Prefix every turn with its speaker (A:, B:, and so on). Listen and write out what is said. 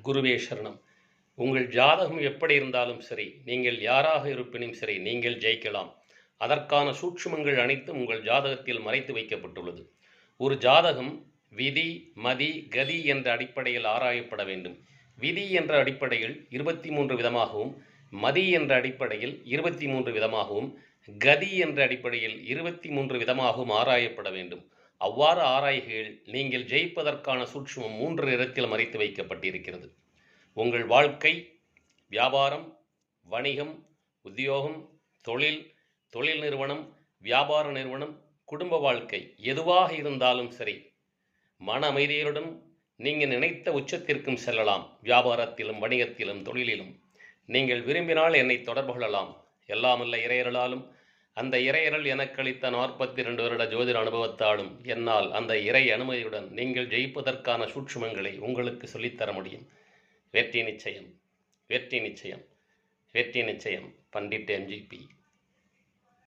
A: குருவே சரணம். உங்கள் ஜாதகம் எப்படி இருந்தாலும் சரி, நீங்கள் யாராக இருப்பினும் சரி, நீங்கள் ஜெயிக்கலாம். அதற்கான சூட்சுமங்கள் அனைத்தும் உங்கள் ஜாதகத்தில் மறைத்து வைக்கப்பட்டுள்ளது. ஒரு ஜாதகம் விதி, மதி, கதி என்ற அடிப்படையில் ஆராயப்பட வேண்டும். விதி என்ற அடிப்படையில் 23 விதமாகவும், மதி என்ற அடிப்படையில் 23 விதமாகவும், கதி என்ற அடிப்படையில் 23 விதமாகவும் ஆராயப்பட வேண்டும். அவ்வாறு ஆராய்கையில் நீங்கள் ஜெயிப்பதற்கான சூட்சுமம் 3 இடத்தில் மறைத்து வைக்கப்பட்டிருக்கிறது. உங்கள் வாழ்க்கை, வியாபாரம், வணிகம், உத்தியோகம், தொழில் நிறுவனம், வியாபார நிறுவனம், குடும்ப வாழ்க்கை எதுவாக இருந்தாலும் சரி, மன அமைதியுடன் நீங்கள் நினைத்த உச்சத்திற்கும் செல்லலாம். வியாபாரத்திலும், வணிகத்திலும், தொழிலிலும் நீங்கள் விரும்பினால் என்னை தொடர்பு கொள்ளலாம். எல்லாமல்ல இறையருளாலும், அந்த இறையருள் எனக்கு அளித்த 42 வருட ஜோதிட அனுபவத்தாலும் என்னால் அந்த இறை அனுமதியுடன் நீங்கள் ஜெயிப்பதற்கான சூட்சுமங்களை உங்களுக்கு சொல்லித்தர முடியும். வெற்றி நிச்சயம், வெற்றி நிச்சயம், வெற்றி நிச்சயம். பண்டிட் MGP.